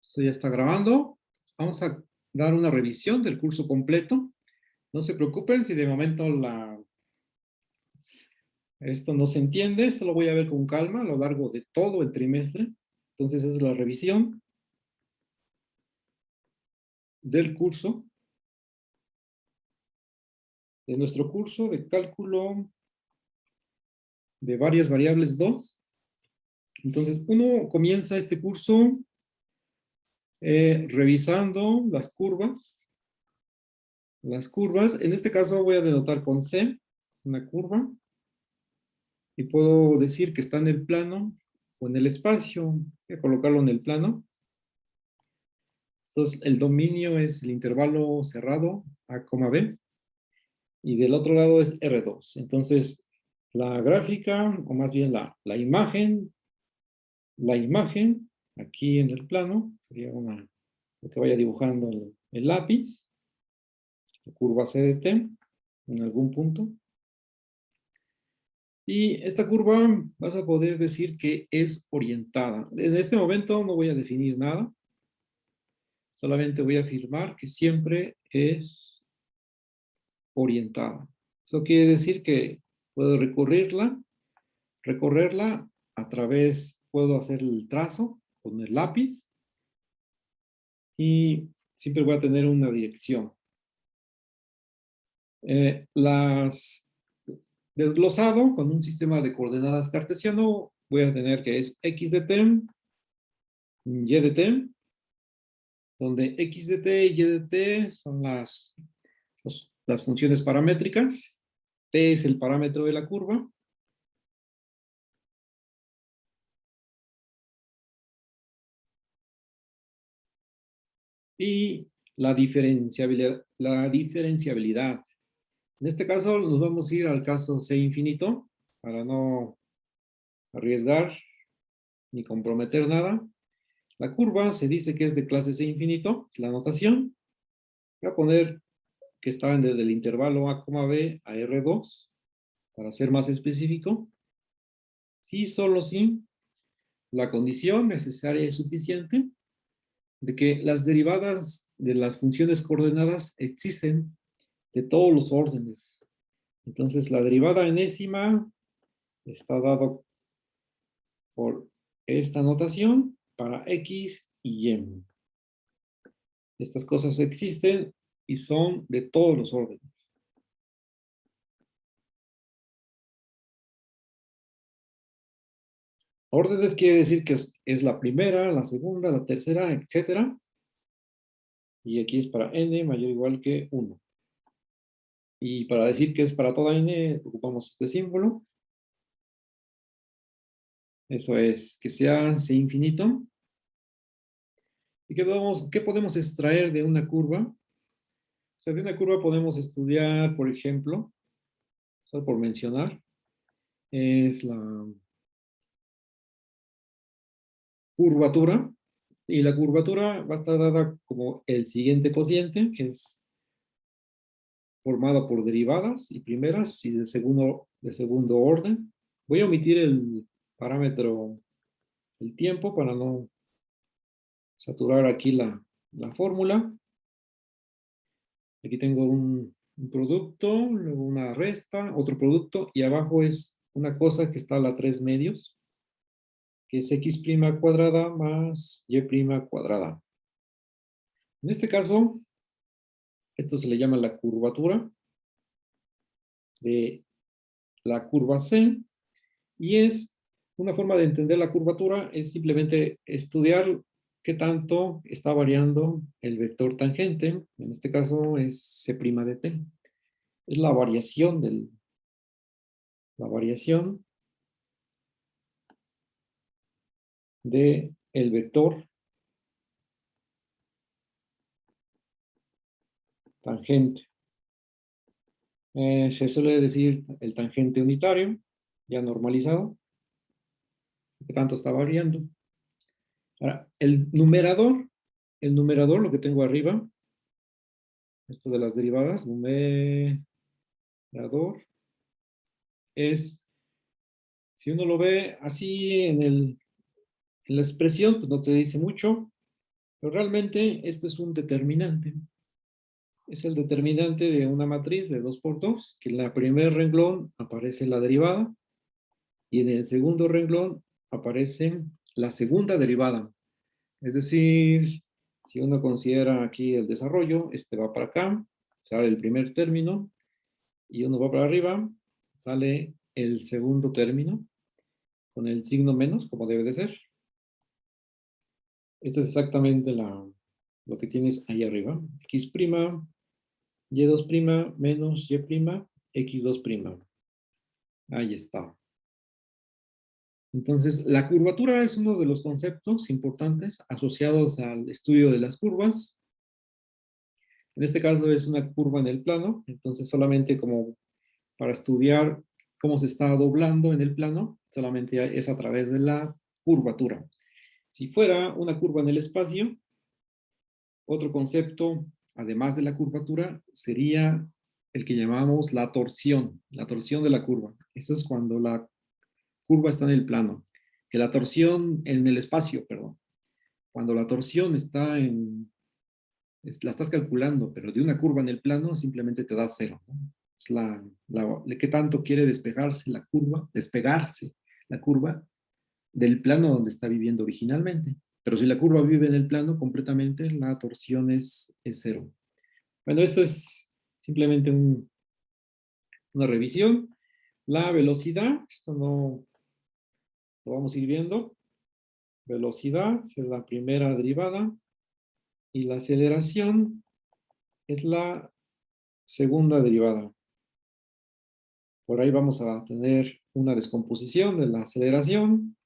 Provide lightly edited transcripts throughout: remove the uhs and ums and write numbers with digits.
Esto ya está grabando. Vamos a dar una revisión del curso completo. No se preocupen si de momento esto no se entiende. Esto lo voy a ver con calma a lo largo de todo el trimestre. Entonces es la revisión del curso, de nuestro curso de cálculo de varias variables 2. Entonces uno comienza este curso revisando las curvas. Las curvas, en este caso voy a denotar con C, una curva. Y puedo decir que está en el plano o en el espacio. Voy a colocarlo en el plano. Entonces, el dominio es el intervalo cerrado, A, B, y del otro lado es R2. Entonces, la gráfica, o más bien la imagen, aquí en el plano, sería lo que vaya dibujando el lápiz, la curva C de T, en algún punto. Y esta curva vas a poder decir que es orientada. En este momento no voy a definir nada. Solamente voy a afirmar que siempre es orientada. Eso quiere decir que puedo recorrerla a través, puedo hacer el trazo con el lápiz y siempre voy a tener una dirección. Desglosado con un sistema de coordenadas cartesiano, voy a tener que es x de t, y de t, donde x de t y de t son las funciones paramétricas, t es el parámetro de la curva, y la diferenciabilidad. En este caso nos vamos a ir al caso C infinito, para no arriesgar ni comprometer nada. La curva se dice que es de clase C infinito, la notación. Voy a poner que está desde el intervalo A, B a R2, para ser más específico. Si, solo si, la condición necesaria y suficiente de que las derivadas de las funciones coordenadas existen de todos los órdenes. Entonces, la derivada enésima está dado por esta notación para X y Y. Estas cosas existen y son de todos los órdenes. Órdenes quiere decir que es la primera, la segunda, la tercera, etc. Y aquí es para n mayor o igual que 1. Y para decir que es para toda n, ocupamos este símbolo. Eso es, que sea C infinito. ¿Y qué podemos extraer de una curva? O sea, de una curva podemos estudiar, por ejemplo, solo por mencionar, es la curvatura. Y la curvatura va a estar dada como el siguiente cociente, que es formado por derivadas y primeras y de segundo orden. Voy a omitir el parámetro, el tiempo, para no saturar aquí la fórmula. Aquí tengo un producto, luego una resta, otro producto, y abajo es una cosa que está a la 3 medios, que es x' cuadrada más y' cuadrada. En este caso, esto se le llama la curvatura de la curva C, y es una forma de entender la curvatura, es simplemente estudiar qué tanto está variando el vector tangente, en este caso es C' de t. Es la variación de el vector tangente. Se suele decir el tangente unitario, ya normalizado, que tanto está variando. Ahora, el numerador, lo que tengo arriba, esto de las derivadas, numerador, es, si uno lo ve así en la expresión, pues no te dice mucho, Pero realmente este es un determinante. Es el determinante de una matriz de 2 por 2, que en el primer renglón aparece la derivada y en el segundo renglón aparece la segunda derivada. Es decir, si uno considera aquí el desarrollo, este va para acá, sale el primer término, y uno va para arriba, sale el segundo término, con el signo menos, como debe de ser. Esto es exactamente lo que tienes ahí arriba. X', Y2' menos Y', X2'. Ahí está. Entonces, la curvatura es uno de los conceptos importantes asociados al estudio de las curvas. En este caso es una curva en el plano, entonces solamente como para estudiar cómo se está doblando en el plano, solamente es a través de la curvatura. Si fuera una curva en el espacio, otro concepto, además de la curvatura, sería el que llamamos la torsión de la curva. Eso es cuando la curva está en el plano. Que la torsión en el espacio, perdón. Cuando la torsión está la estás calculando, pero de una curva en el plano simplemente te da 0, ¿no? Es qué tanto quiere despegarse la curva del plano donde está viviendo originalmente. Pero si la curva vive en el plano completamente, la torsión es 0. Bueno, esto es simplemente una revisión. La velocidad, esto no lo vamos a ir viendo. Velocidad es la primera derivada y la aceleración es la segunda derivada. Por ahí vamos a tener una descomposición de la aceleración,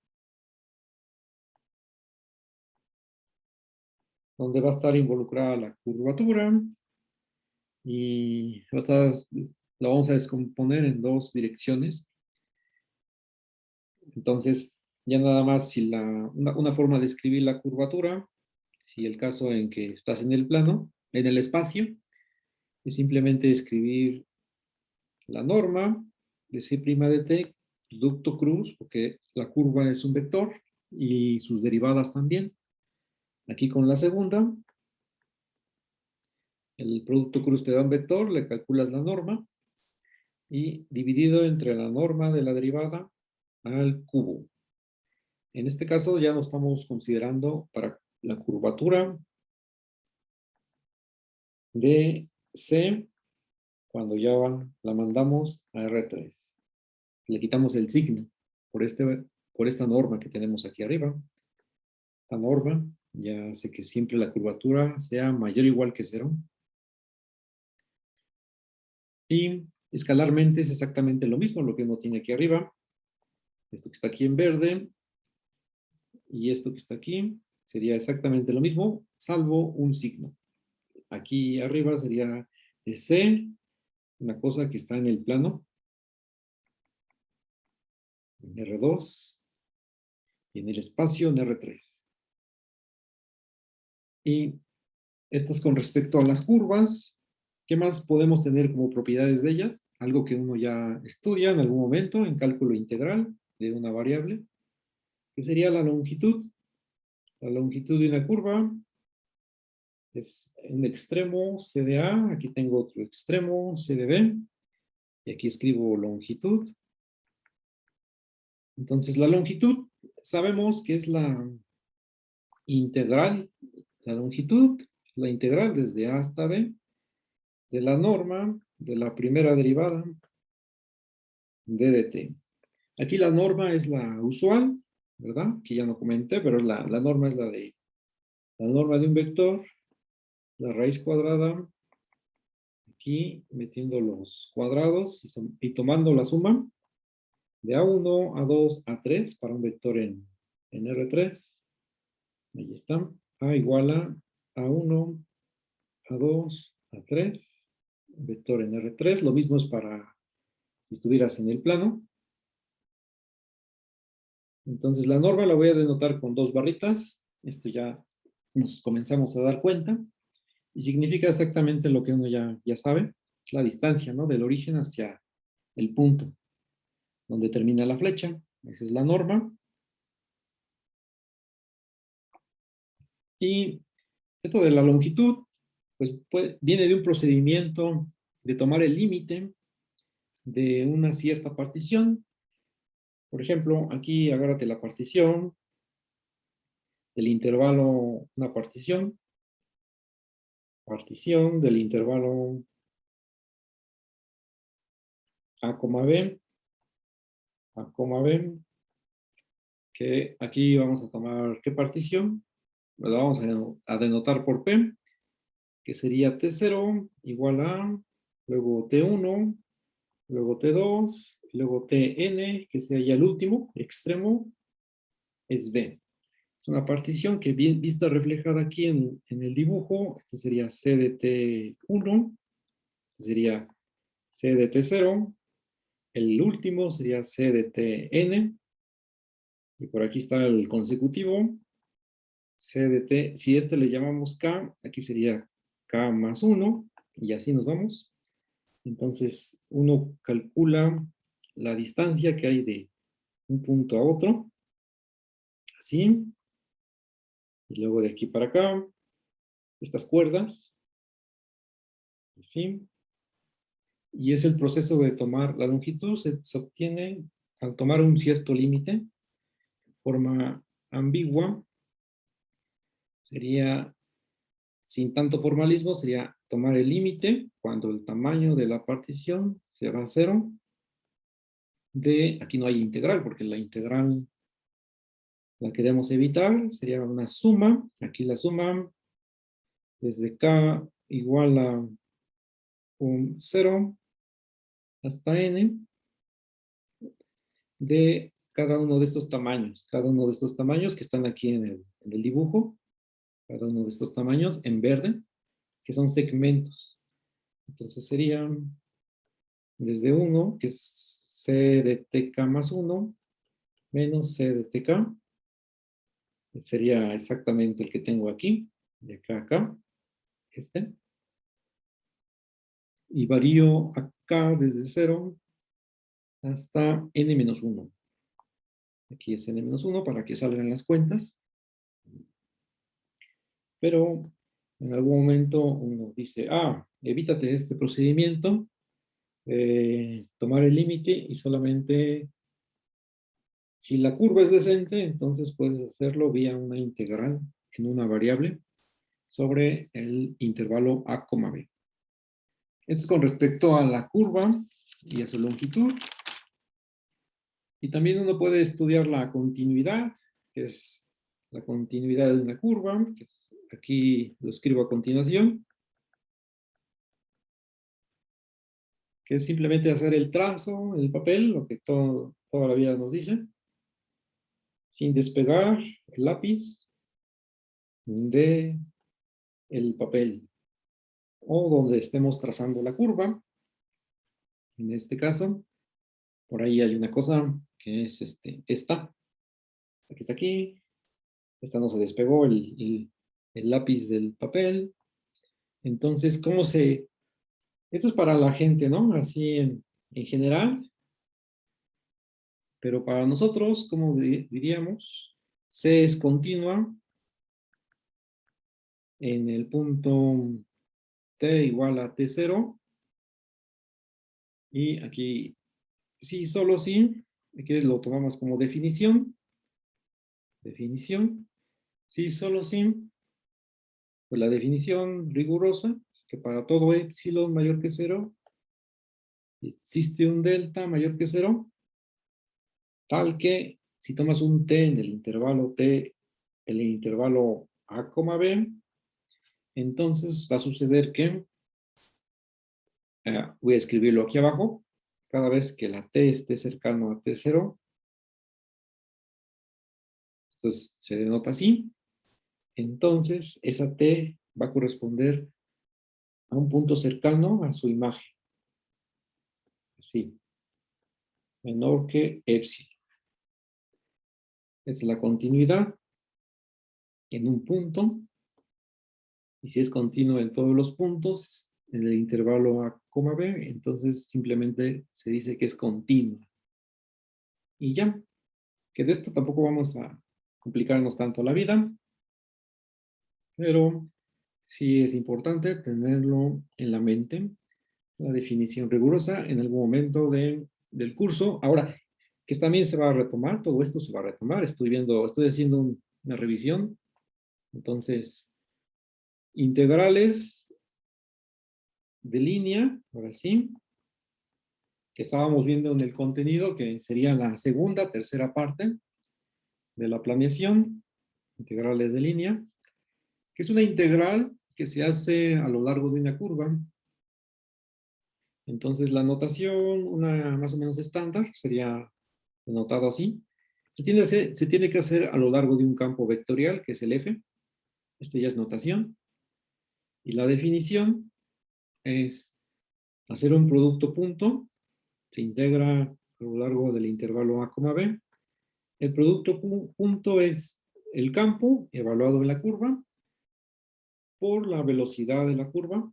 donde va a estar involucrada la curvatura y la vamos a descomponer en 2 direcciones. Entonces, ya nada más si una forma de escribir la curvatura, si el caso en que estás en el plano, en el espacio, es simplemente escribir la norma de C' de t, producto cruz, porque la curva es un vector y sus derivadas también. Aquí con la segunda, el producto cruz te da un vector, le calculas la norma y dividido entre la norma de la derivada al cubo. En este caso ya no estamos considerando para la curvatura de C cuando ya la mandamos a R3. Le quitamos el signo por, por esta norma que tenemos aquí arriba. La norma ya hace que siempre la curvatura sea mayor o igual que 0. Y escalarmente es exactamente lo mismo, lo que uno tiene aquí arriba. Esto que está aquí en verde y esto que está aquí sería exactamente lo mismo, salvo un signo. Aquí arriba sería de C, una cosa que está en el plano, en R2, y en el espacio en R3. Y esto es con respecto a las curvas. ¿Qué más podemos tener como propiedades de ellas? Algo que uno ya estudia en algún momento en cálculo integral de una variable, que sería la longitud. La longitud de una curva es un extremo C de A, aquí tengo otro extremo C de B, y aquí escribo longitud. Entonces la longitud sabemos que es la integral, la longitud, la integral desde A hasta B, de la norma de la primera derivada d de t. Aquí la norma es la usual, ¿verdad? Que ya no comenté, pero la norma es la norma de un vector, la raíz cuadrada, aquí metiendo los cuadrados y tomando la suma de A1, A2, A3 para un vector en R3. Ahí está. A igual a A1, A2, A3, vector en R3. Lo mismo es para si estuvieras en el plano. Entonces la norma la voy a denotar con 2 barritas. Esto ya nos comenzamos a dar cuenta. Y significa exactamente lo que uno ya sabe. Es la distancia, ¿no? Del origen hacia el punto donde termina la flecha. Esa es la norma. Y Esto de la longitud, pues viene de un procedimiento de tomar el límite de una cierta partición. Por ejemplo, aquí agárrate la partición del intervalo, una partición del intervalo A, B, B, que aquí vamos a tomar, ¿qué partición? Lo vamos a denotar por P, que sería T0 igual a, luego T1, luego T2, luego Tn, que sería el último extremo, es B. Es una partición que vista reflejada aquí en el dibujo, este sería C de T1, este sería C de T0, el último sería C de Tn, y por aquí está el consecutivo, C de T, si este le llamamos K, aquí sería K más 1, y así nos vamos. Entonces, uno calcula la distancia que hay de un punto a otro, así, y luego de aquí para acá, estas cuerdas, así, y es el proceso de tomar la longitud, se obtiene al tomar un cierto límite, forma ambigua, sería, sin tanto formalismo, sería tomar el límite cuando el tamaño de la partición será 0, aquí no hay integral, porque la integral la queremos evitar, sería una suma, aquí la suma desde k igual a un 0 hasta n de cada uno de estos tamaños que están aquí en el dibujo, cada uno de estos tamaños en verde, que son segmentos. Entonces serían desde 1, que es c de tk más 1, menos c de tk, sería exactamente el que tengo aquí, de acá a acá, este. Y varío acá desde 0 hasta n-1. Aquí es n-1 para que salgan las cuentas. Pero en algún momento uno dice, evítate este procedimiento, tomar el límite y solamente, si la curva es decente, entonces puedes hacerlo vía una integral en una variable sobre el intervalo A, B. Esto es con respecto a la curva y a su longitud. Y también uno puede estudiar la continuidad, que es la continuidad de una curva, que aquí lo escribo a continuación, que es simplemente hacer el trazo en el papel, lo que toda la vida nos dice, sin despegar el lápiz de el papel, o donde estemos trazando la curva. En este caso, por ahí hay una cosa que es esta, que está aquí. Esta no se despegó el lápiz del papel. Entonces, esto es para la gente, ¿no? Así en general, pero para nosotros, como diríamos, C es continua en el punto T igual a T0, y aquí sí, solo sí, aquí lo tomamos como definición, sí, solo sí, pues la definición rigurosa es que para todo epsilon mayor que 0, existe un delta mayor que 0, tal que si tomas un t en el intervalo t, en el intervalo a, b, entonces va a suceder que, voy a escribirlo aquí abajo, cada vez que la t esté cercano a t0, entonces se denota así, entonces esa t va a corresponder a un punto cercano a su imagen, así, menor que epsilon. Es la continuidad en un punto, y si es continuo en todos los puntos, en el intervalo A, B, entonces simplemente se dice que es continua. Y ya, que de esto tampoco vamos a complicarnos tanto la vida, pero Sí es importante tenerlo en la mente, la definición rigurosa en algún momento del curso. Ahora, que también se va a retomar, todo esto se va a retomar. Estoy haciendo una revisión. Entonces, integrales de línea, ahora sí, que estábamos viendo en el contenido, que sería la segunda, tercera parte de la planeación, integrales de línea, que es una integral que se hace a lo largo de una curva. Entonces, la notación, una más o menos estándar, sería anotado así. Se tiene que hacer a lo largo de un campo vectorial, que es el F. Este ya es notación. Y la definición es hacer un producto punto, se integra a lo largo del intervalo A, B. El producto punto es el campo evaluado en la curva por la velocidad de la curva.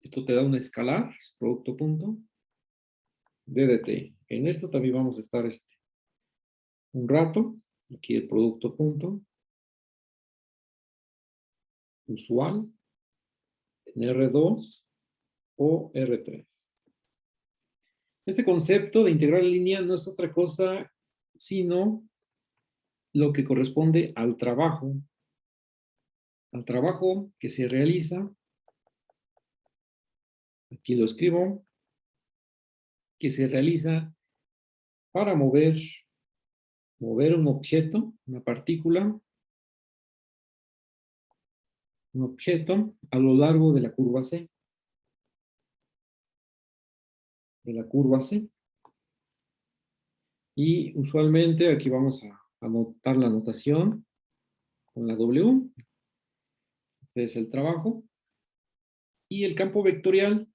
Esto te da un escalar, producto punto, DDT. En esto también vamos a estar un rato. Aquí el producto punto usual en R2 o R3. Este concepto de integral en línea no es otra cosa sino lo que corresponde al trabajo que se realiza, aquí lo escribo, que se realiza para mover un objeto, una partícula, un objeto a lo largo de la curva C. Y usualmente aquí vamos a anotar la notación con la W. Este es el trabajo. Y el campo vectorial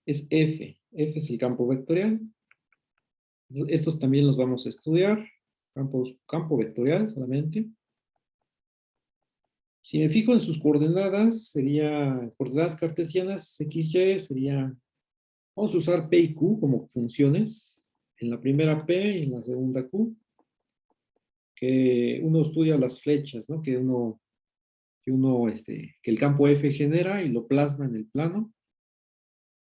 es F. F es el campo vectorial. Estos también los vamos a estudiar. Campo vectorial solamente. Si me fijo en sus coordenadas, coordenadas cartesianas, XY sería, vamos a usar P y Q como funciones. En la primera P y en la segunda Q. Que uno estudia las flechas, ¿no? Que el campo F genera y lo plasma en el plano.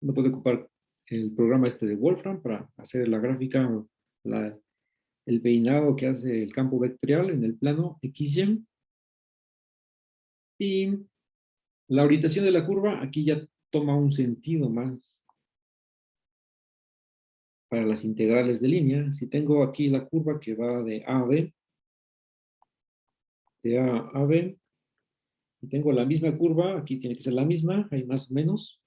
Uno puede ocupar el programa de Wolfram para hacer la gráfica, el peinado que hace el campo vectorial en el plano XY. Y la orientación de la curva aquí ya toma un sentido más para las integrales de línea. Si tengo aquí la curva que va de A a B, de A a B, y tengo la misma curva, aquí tiene que ser la misma, hay más o menos.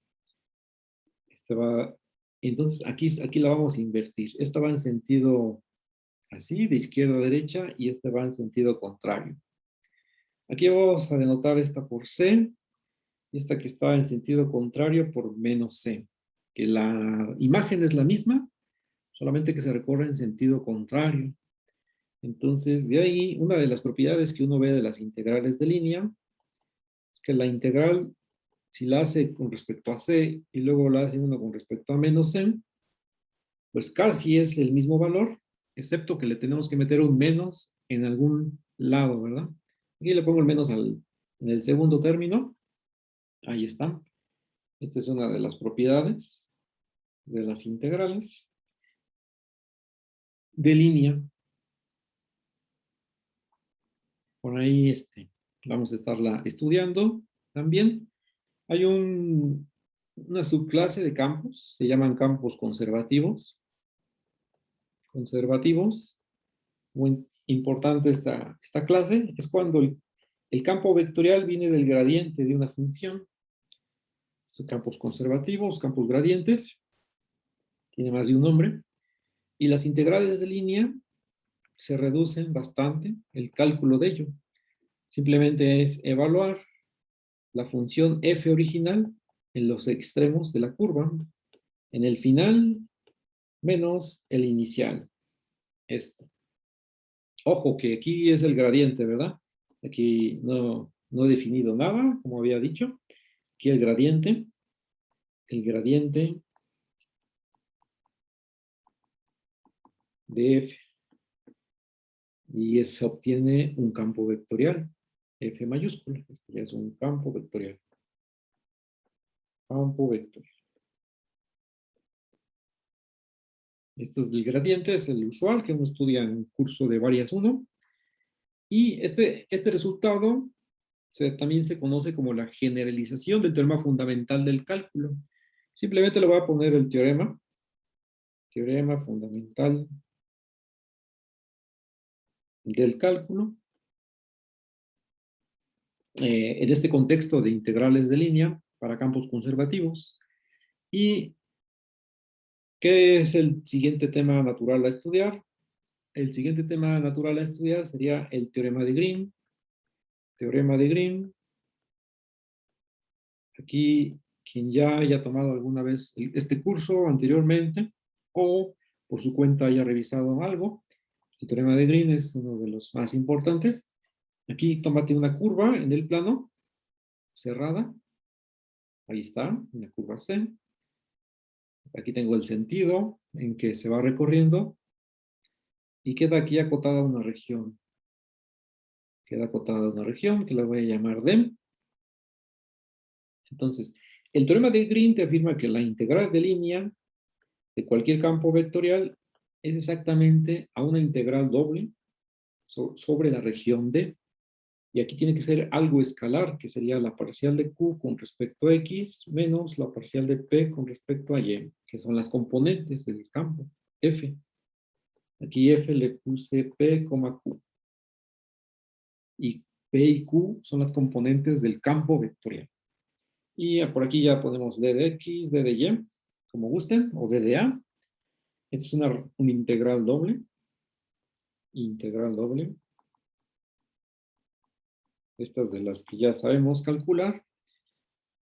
Entonces aquí la vamos a invertir. Esta va en sentido así, de izquierda a derecha, y esta va en sentido contrario. Aquí vamos a denotar esta por C, y esta que está en sentido contrario por menos C. Que la imagen es la misma, solamente que se recorre en sentido contrario. Entonces, de ahí, una de las propiedades que uno ve de las integrales de línea, es que la integral, si la hace con respecto a C, y luego la hace uno con respecto a menos C, pues casi es el mismo valor, excepto que le tenemos que meter un menos en algún lado, ¿verdad? Aquí le pongo el menos en el segundo término. Ahí está. Esta es una de las propiedades de las integrales de línea. Por ahí vamos a estarla estudiando también. Hay una subclase de campos, se llaman campos conservativos. Conservativos. Muy importante esta clase, es cuando el campo vectorial viene del gradiente de una función. Son campos conservativos, campos gradientes, tiene más de un nombre, y las integrales de línea se reducen bastante el cálculo de ello. Simplemente es evaluar la función f original en los extremos de la curva, en el final menos el inicial. Esto. Ojo que aquí es el gradiente, ¿verdad? Aquí no he definido nada, como había dicho. Aquí el gradiente de f. Y se obtiene un campo vectorial, f mayúscula. Este ya es un campo vectorial. campo vectorial. Este es el gradiente, es el usual que uno estudia en un curso de varias 1. Y este resultado también se conoce como la generalización del teorema fundamental del cálculo. Simplemente le voy a poner el teorema fundamental del cálculo. En este contexto de integrales de línea para campos conservativos. ¿Y qué es el siguiente tema natural a estudiar? El siguiente tema natural a estudiar sería el teorema de Green. Teorema de Green. Aquí, quien ya haya tomado alguna vez este curso anteriormente o por su cuenta haya revisado algo, el teorema de Green es uno de los más importantes. Aquí tómate una curva en el plano cerrada. Ahí está, una curva C. Aquí tengo el sentido en que se va recorriendo y queda aquí acotada una región. Queda acotada una región que la voy a llamar D. Entonces, el teorema de Green te afirma que la integral de línea de cualquier campo vectorial es exactamente a una integral doble sobre la región D. Y aquí tiene que ser algo escalar, que sería la parcial de Q con respecto a X menos la parcial de P con respecto a Y, que son las componentes del campo F. Aquí F le puse P, Q. Y P y Q son las componentes del campo vectorial. Y por aquí ya ponemos D de X, D de Y, como gusten, o D de A. Esta es una integral doble. Integral doble. Estas de las que ya sabemos calcular.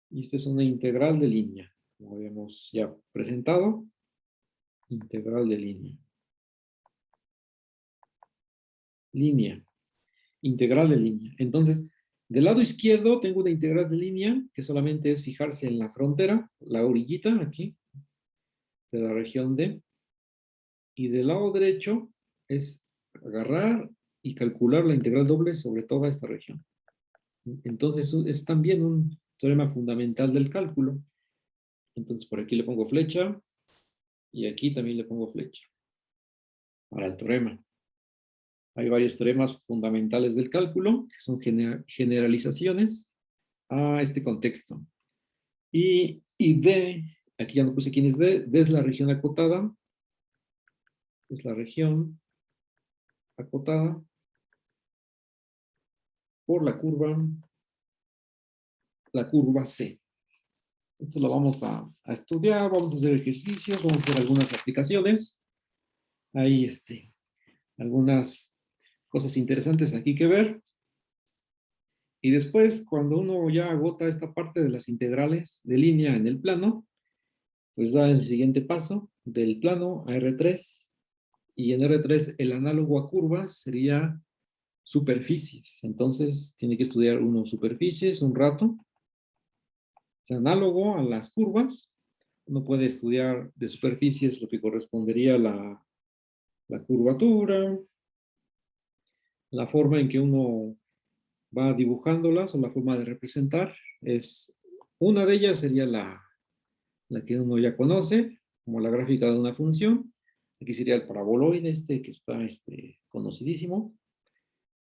Y esta es una integral de línea, como habíamos ya presentado. Integral de línea. Línea. Integral de línea. Entonces, del lado izquierdo tengo una integral de línea que solamente es fijarse en la frontera, la orillita aquí, de la región D. Y del lado derecho es agarrar y calcular la integral doble sobre toda esta región. Entonces es también un teorema fundamental del cálculo. Entonces por aquí le pongo flecha y aquí también le pongo flecha para el teorema. Hay varios teoremas fundamentales del cálculo que son generalizaciones a este contexto. Y D, aquí ya no puse quién es D, D es la región acotada, es la región acotada por la curva C. Esto lo vamos a estudiar, vamos a hacer ejercicios, vamos a hacer algunas aplicaciones. Hay algunas cosas interesantes aquí que ver. Y después, cuando uno ya agota esta parte de las integrales de línea en el plano, pues da el siguiente paso del plano a R3. Y en R3 el análogo a curvas sería superficies. Entonces tiene que estudiar uno superficies un rato. Es análogo a las curvas. Uno puede estudiar de superficies lo que correspondería a la curvatura, la forma en que uno va dibujándolas o la forma de representar. Una de ellas sería la que uno ya conoce, como la gráfica de una función. Aquí sería el paraboloide, que está conocidísimo.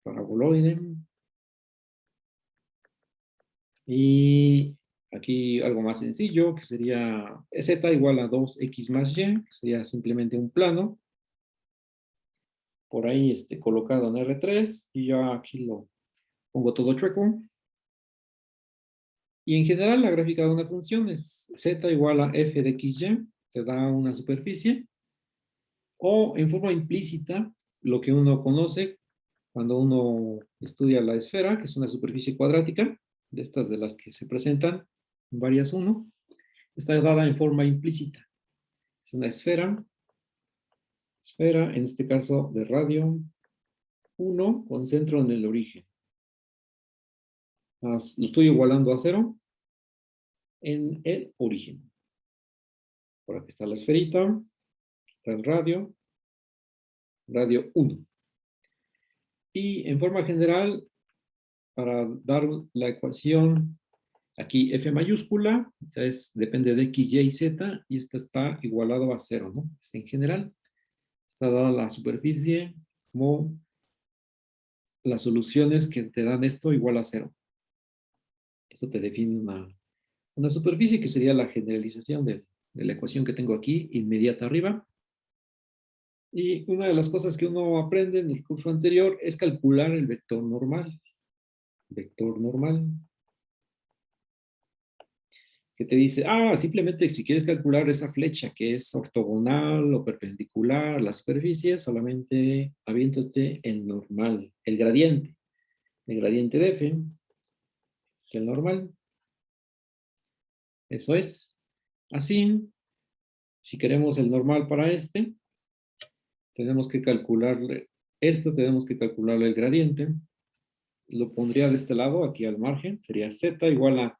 Paraboloide. Y aquí algo más sencillo, que sería z igual a 2x más y, que sería simplemente un plano. Por ahí colocado en R3, y ya aquí lo pongo todo chueco. Y en general la gráfica de una función es z igual a f de xy, te da una superficie. O en forma implícita, lo que uno conoce cuando uno estudia la esfera, que es una superficie cuadrática, de estas de las que se presentan en varias 1, está dada en forma implícita. Es una esfera, en este caso de radio 1, con centro en el origen. Lo estoy igualando a 0 en el origen. Por aquí está la esferita, está el radio 1. Y en forma general, para dar la ecuación Aquí F mayúscula depende de X, Y y Z, y esto está igualado a 0, ¿no? En general, está dada la superficie como las soluciones que te dan esto igual a 0. Esto te define una superficie que sería la generalización de la ecuación que tengo aquí, inmediata arriba. Y una de las cosas que uno aprende en el curso anterior es calcular el vector normal. Vector normal. Que te dice, simplemente si quieres calcular esa flecha que es ortogonal o perpendicular a la superficie, solamente aviéntate el normal, el gradiente. El gradiente de F es el normal. Eso es. Así, si queremos el normal para tenemos que calcularle tenemos que calcularle el gradiente. Lo pondría de este lado, aquí al margen, sería z igual a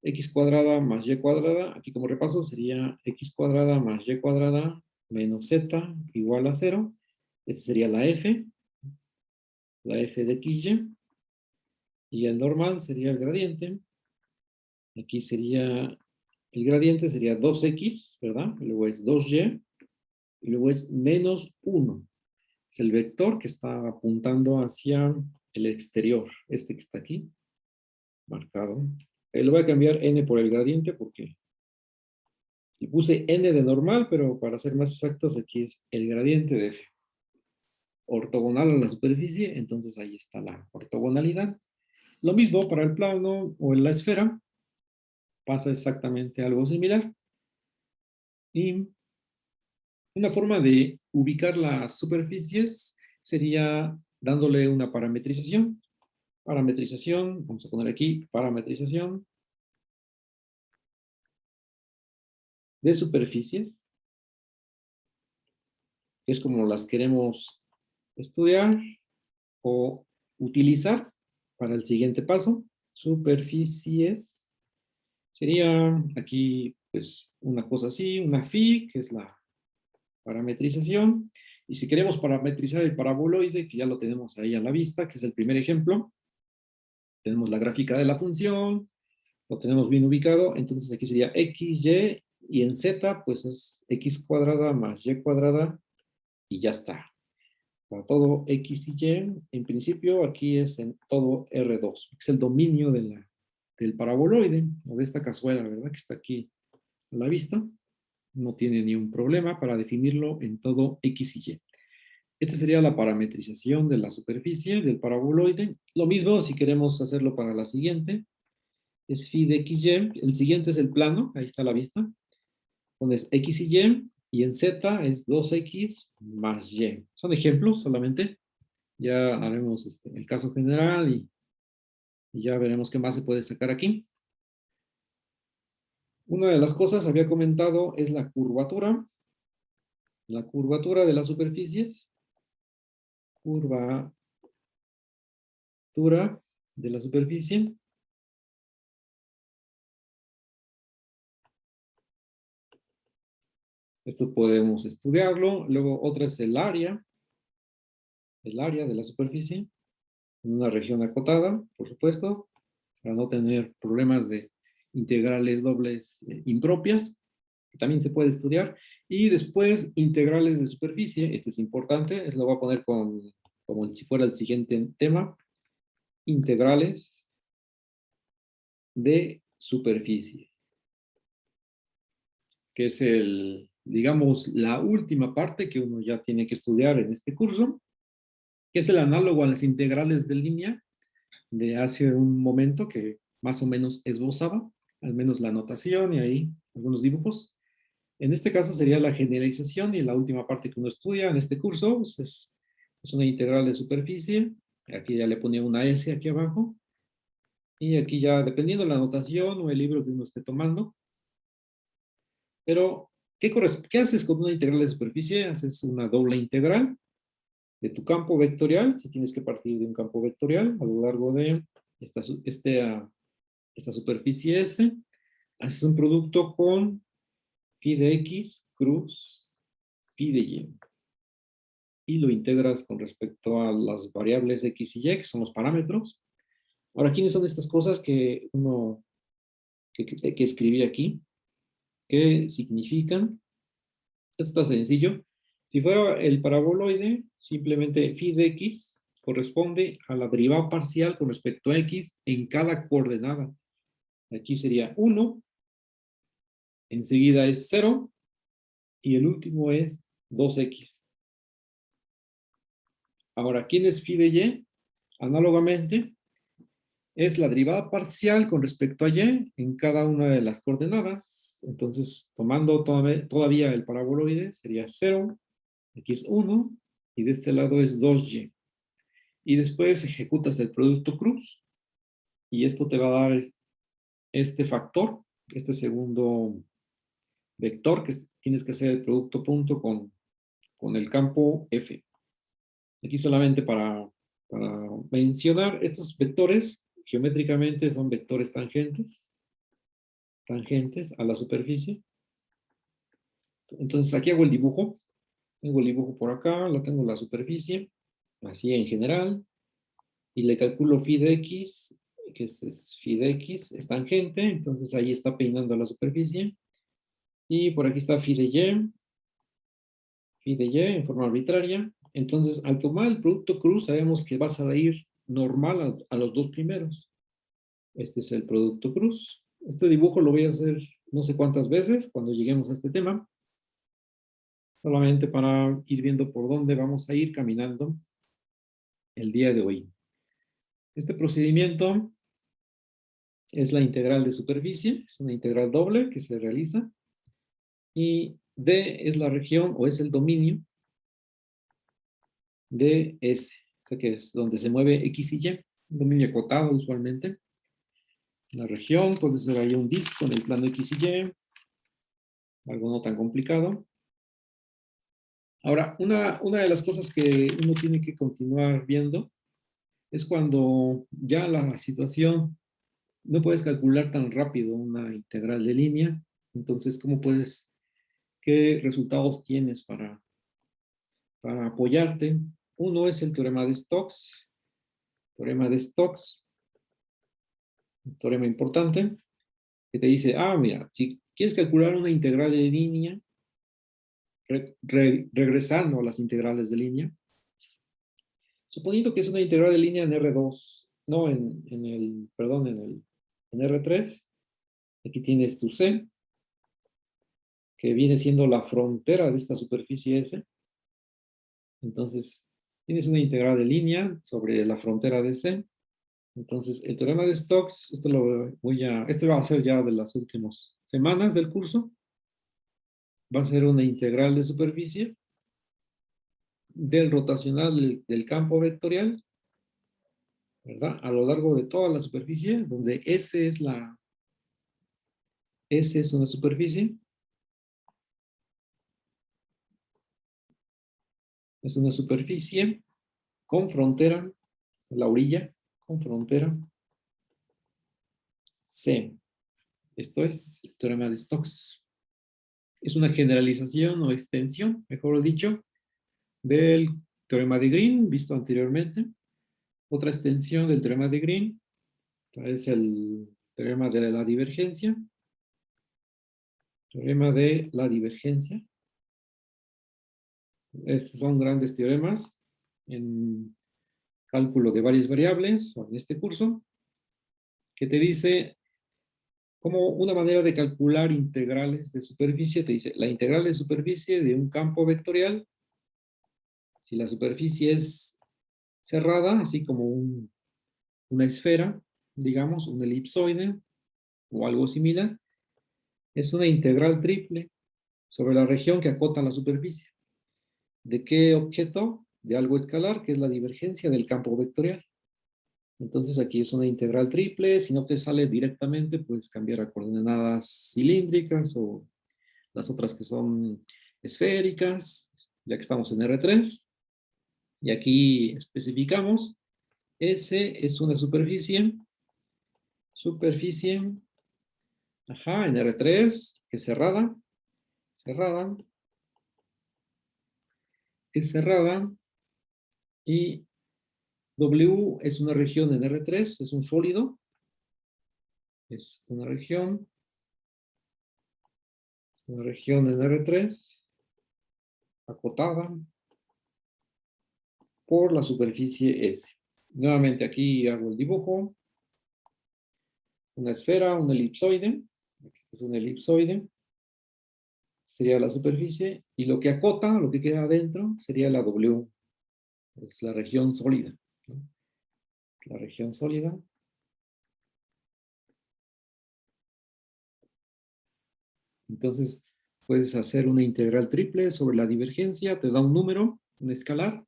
x cuadrada más y cuadrada, aquí como repaso sería x cuadrada más y cuadrada menos z igual a 0. Esta sería la f de xy, y el normal sería el gradiente. Aquí sería, el gradiente sería 2x, ¿verdad? Y luego es 2y, y luego es menos 1. Es el vector que está apuntando hacia el exterior, este que está aquí, marcado. Lo voy a cambiar n por el gradiente porque le puse n de normal, pero para ser más exactos, aquí es el gradiente de f. Ortogonal a la superficie, entonces ahí está la ortogonalidad. Lo mismo para el plano o en la esfera, pasa exactamente algo similar. Y una forma de ubicar las superficies sería dándole una parametrización. Parametrización, vamos a poner aquí parametrización de superficies, que es como las queremos estudiar o utilizar para el siguiente paso. Superficies sería aquí pues una cosa así, una phi, que es la parametrización. Y si queremos parametrizar el paraboloide, que ya lo tenemos ahí a la vista, que es el primer ejemplo, tenemos la gráfica de la función, lo tenemos bien ubicado, entonces aquí sería x, y en z pues es x cuadrada más y cuadrada, y ya está. Para todo x y y, en principio aquí es en todo R2, es el dominio del paraboloide, o de esta cazuela, ¿verdad? Que está aquí a la vista. No tiene ni un problema para definirlo en todo x y y. Esta sería la parametrización de la superficie del paraboloide. Lo mismo si queremos hacerlo para la siguiente. Es phi de xy. El siguiente es el plano, ahí está a la vista. Pones x y en z es 2x más y. Son ejemplos solamente. Ya haremos el caso general y ya veremos qué más se puede sacar aquí. Una de las cosas, había comentado, es la curvatura. La curvatura de las superficies. Curvatura de la superficie. Esto podemos estudiarlo. Luego otra es el área de la superficie, en una región acotada, por supuesto, para no tener problemas de integrales dobles impropias, que también se puede estudiar. Y después integrales de superficie, este es importante, lo voy a poner como si fuera el siguiente tema, integrales de superficie, que es digamos, la última parte que uno ya tiene que estudiar en este curso, que es el análogo a las integrales de línea de hace un momento que más o menos esbozaba, al menos la notación y ahí algunos dibujos. En este caso sería la generalización y la última parte que uno estudia en este curso pues es una integral de superficie. Aquí ya le ponía una S aquí abajo. Y aquí ya, dependiendo de la notación o el libro que uno esté tomando. Pero, ¿qué haces con una integral de superficie? Haces una doble integral de tu campo vectorial, si tienes que partir de un campo vectorial a lo largo de esta superficie S, haces un producto con phi de X cruz phi de Y. Y lo integras con respecto a las variables X y Y, que son los parámetros. Ahora, ¿quiénes son estas cosas que uno que escribí aquí. ¿Qué significan? Esto está sencillo. Si fuera el paraboloide, simplemente phi de x corresponde a la derivada parcial con respecto a x en cada coordenada. Aquí sería 1, enseguida es 0, y el último es 2x. Ahora, ¿quién es phi de y? Análogamente, es la derivada parcial con respecto a y en cada una de las coordenadas. Entonces, tomando todavía el paraboloide, sería 0, x1, y de este lado es 2y. Y después ejecutas el producto cruz, y esto te va a dar este factor, este segundo vector, que tienes que hacer el producto punto con el campo F. Aquí solamente para mencionar, estos vectores geométricamente son vectores tangentes a la superficie. Entonces aquí hago el dibujo. Tengo el dibujo por acá, lo tengo en la superficie, así en general, y le calculo phi de x, que es phi de x, es tangente, entonces ahí está peinando la superficie. Y por aquí está phi de y en forma arbitraria. Entonces, al tomar el producto cruz, sabemos que vas a ir normal a los dos primeros. Este es el producto cruz. Este dibujo lo voy a hacer no sé cuántas veces cuando lleguemos a este tema, solamente para ir viendo por dónde vamos a ir caminando el día de hoy. Este procedimiento es la integral de superficie, es una integral doble que se realiza, y D es la región o es el dominio de S, o sea que es donde se mueve X y Y, un dominio acotado usualmente. La región puede ser ahí un disco en el plano X y Y, algo no tan complicado. Ahora, una de las cosas que uno tiene que continuar viendo es cuando ya la situación no puedes calcular tan rápido una integral de línea. Entonces, qué resultados tienes para apoyarte? Uno es el teorema de Stokes. Teorema de Stokes, un teorema importante, que te dice, mira, si quieres calcular una integral de línea, regresando a las integrales de línea, suponiendo que es una integral de línea en R2, no en R3, aquí tienes tu C, que viene siendo la frontera de esta superficie S. Entonces, tienes una integral de línea sobre la frontera de C. Entonces, el teorema de Stokes, este va a ser ya de las últimas semanas del curso. Va a ser una integral de superficie del rotacional del campo vectorial, ¿verdad? A lo largo de toda la superficie, donde S es una superficie. Es una superficie con frontera, la orilla, con frontera C. Esto es el teorema de Stokes. Es una generalización o extensión, mejor dicho, del teorema de Green, visto anteriormente. Otra extensión del teorema de Green es el teorema de la divergencia. Teorema de la divergencia. Estos son grandes teoremas en cálculo de varias variables, o en este curso, que te dice como una manera de calcular integrales de superficie. Te dice la integral de superficie de un campo vectorial, si la superficie es cerrada, así como una esfera, digamos, un elipsoide o algo similar, es una integral triple sobre la región que acota la superficie. ¿De qué objeto? De algo escalar, que es la divergencia del campo vectorial. Entonces aquí es una integral triple. Si no te sale directamente, puedes cambiar a coordenadas cilíndricas o las otras que son esféricas, ya que estamos en R3. Y aquí especificamos, S es una superficie, en R3, que es cerrada, es cerrada, y W es una región en R3, es un sólido, es una región la región en R3, acotada por la superficie S. Nuevamente aquí hago el dibujo. Una esfera, un elipsoide. Aquí es un elipsoide. Sería la superficie. Y lo que acota, lo que queda adentro, sería la W. Es la región sólida, ¿no? La región sólida. Entonces, puedes hacer una integral triple sobre la divergencia, te da un número, un escalar,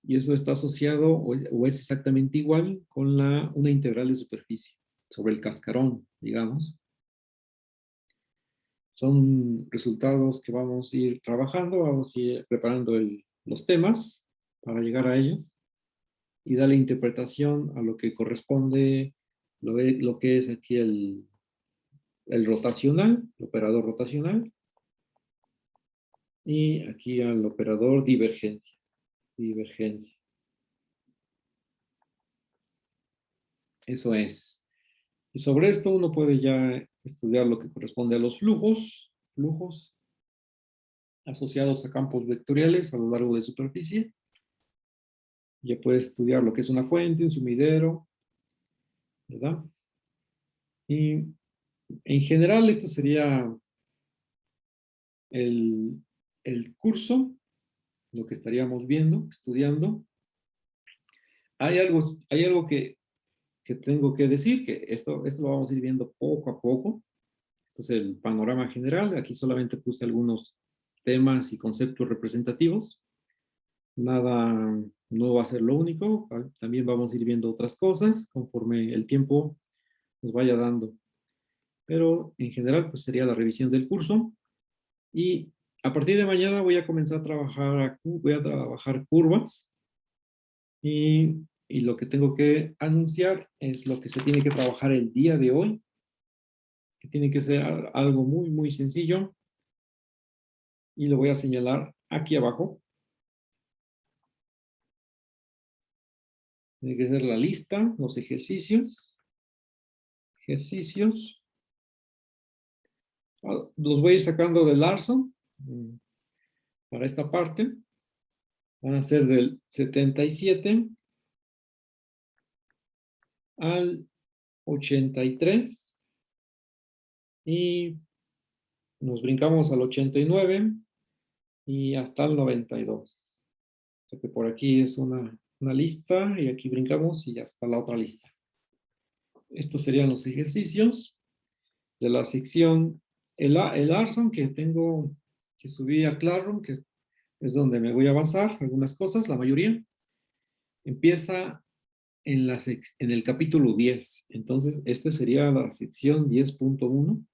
y eso está asociado o es exactamente igual con una integral de superficie sobre el cascarón, digamos. Son resultados que vamos a ir trabajando, vamos a ir preparando los temas para llegar a ellos y darle interpretación a lo que corresponde, lo que es aquí el rotacional, el operador rotacional, y aquí al operador divergencia. Divergencia. Eso es. Y sobre esto uno puede ya estudiar lo que corresponde a los flujos, flujos asociados a campos vectoriales a lo largo de superficie. Ya puede estudiar lo que es una fuente, un sumidero, ¿verdad? Y en general este sería el, el curso, lo que estaríamos viendo, estudiando. Hay algo que tengo que decir, que esto lo vamos a ir viendo poco a poco. Este es el panorama general. Aquí solamente puse algunos temas y conceptos representativos. Nada, no va a ser lo único. También vamos a ir viendo otras cosas conforme el tiempo nos vaya dando. Pero en general, pues sería la revisión del curso. Y a partir de mañana voy a comenzar a trabajar, voy a trabajar curvas. Y lo que tengo que anunciar es lo que se tiene que trabajar el día de hoy, que tiene que ser algo muy, muy sencillo. Y lo voy a señalar aquí abajo. Tiene que ser la lista, los ejercicios. Ejercicios. Los voy a ir sacando de Larson para esta parte. Van a ser del 77 al 83. Y nos brincamos al 89 y hasta el 92. O sea que por aquí es una lista y aquí brincamos y ya está la otra lista. Estos serían los ejercicios de la sección el Arson que tengo que subí a Classroom, que es donde me voy a basar algunas cosas, la mayoría. Empieza en el capítulo 10. Entonces, esta sería la sección 10.1,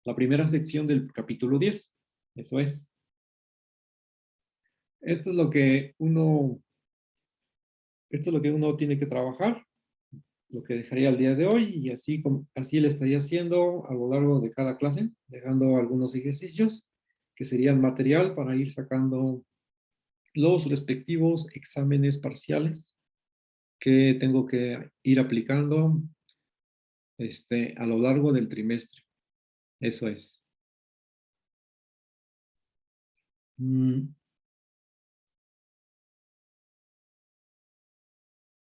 la primera sección del capítulo 10. Eso es. Esto es lo que uno, esto es lo que uno tiene que trabajar, lo que dejaría el día de hoy, y así le estaría haciendo a lo largo de cada clase, dejando algunos ejercicios que serían material para ir sacando los respectivos exámenes parciales que tengo que ir aplicando a lo largo del trimestre. Eso es.